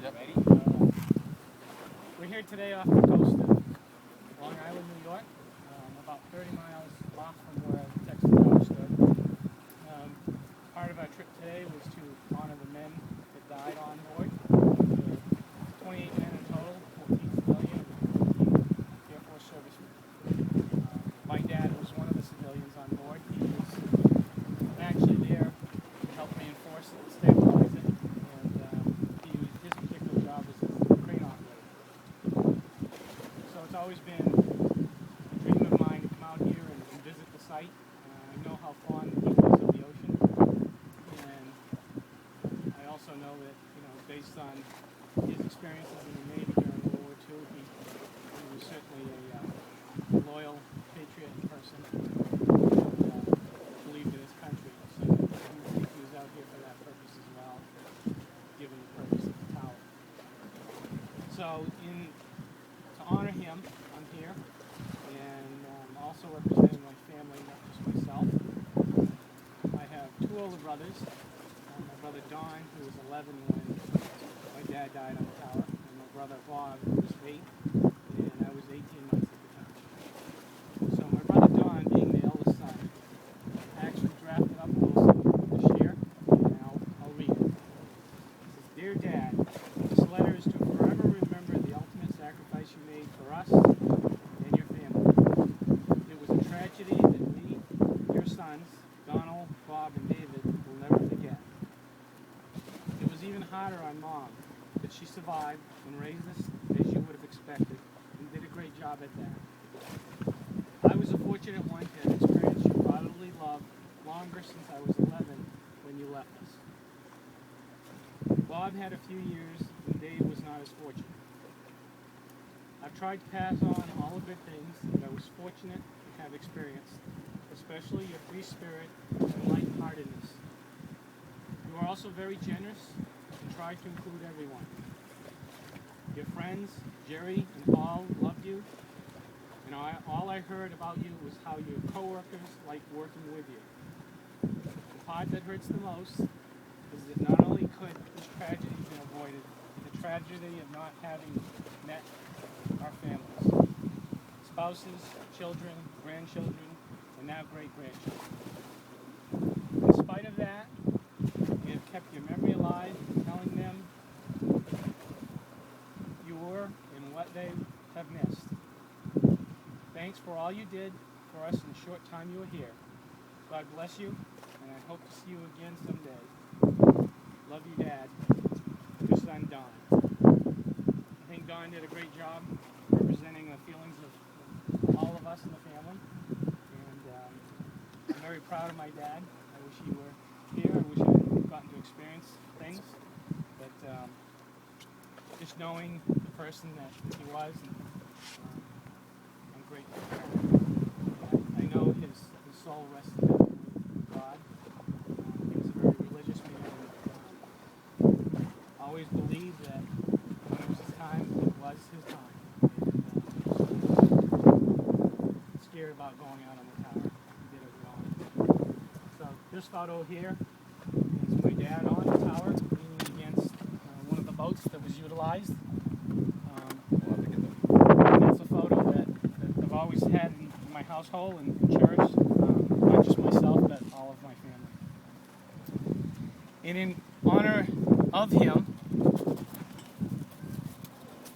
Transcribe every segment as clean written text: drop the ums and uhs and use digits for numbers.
Yep. Ready? We're here today off the coast of Long Island, New York, about 30 miles off from where the Texas Tower stood. Part of our trip today was to honor the men that died on board. 28 men in total, 14 civilian, 14 Air Force servicemen. My dad was one of the civilians on board. He was actually there to help reinforce it and stabilize it. His particular job was as a crane operator. So it's always been a dream of mine to come out here and visit the site. I know how fond he was of the ocean, and I also know that, based on his experiences in the Navy during World War II, he was certainly a loyal, patriot person and believed in his country. So I think he was out here for that purpose as well, given the purpose of the tower. So to honor him, I'm here, and also representing my family, not just myself. I have two older brothers. My brother Don, who was 11 when my dad died on the tower, and my brother Bob, who was 8, and I was 18 months at the time. So my brother Don, being the eldest son, actually drafted up a little something to share, and I'll read it. It says, "Dear Dad, this letter is to forever remember the ultimate sacrifice you made for us and your family. It was a tragedy that we, your sons, Donald, Bob, and David, will never forget. It was even harder on Mom, but she survived and raised us as you would have expected, and did a great job at that. I was a fortunate one to have experienced your fatherly love longer since I was 11 when you left us. Bob had a few years, and Dave was not as fortunate. I've tried to pass on all the good things that I was fortunate to have experienced, especially your free spirit and lightheartedness. You are also very generous and try to include everyone. Your friends, Jerry and Paul, loved you, and all I heard about you was how your coworkers liked working with you. The part that hurts the most is that not only could this tragedy have been avoided, the tragedy of not having met our families, spouses, children, grandchildren, and now great-grandchildren. In spite of that, you have kept your memory alive, telling them you were and what they have missed. Thanks for all you did for us in the short time you were here. God bless you, and I hope to see you again someday. Love you, Dad. Your son, Don." I think Don did a great job representing the feelings of all of us in the family, and I'm very proud of my dad. I wish he were here. I wish I had gotten to experience things, but just knowing the person that he was, and I'm grateful for him. I know his soul rested with God. He was a very religious man, and always believed that when it was his time, it was his time. And scared about going out on the tower. He did it well. So this photo here is my dad on the tower, leaning against one of the boats that was utilized. That's a photo that I've always had in my household and cherished, not just myself, but all of my family. And in honor of him,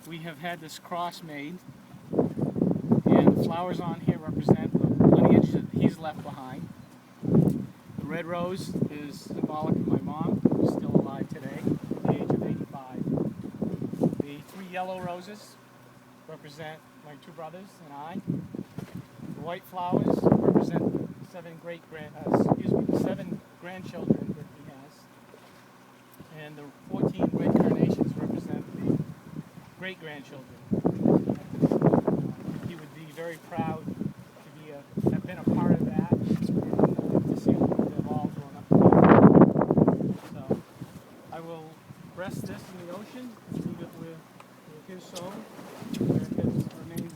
we have had this cross made, and the flowers on here represent the lineage that he's left behind. The red rose is symbolic of my mom, who's still alive today, at the age of 85. The three yellow roses represent my two brothers and I. The white flowers represent seven grandchildren that he has. And the 14 red carnations represent the great-grandchildren. He would be very proud to have been a part of that, and to see them have all grown up together. So I will rest this in the ocean and leave it with his soul, where his remains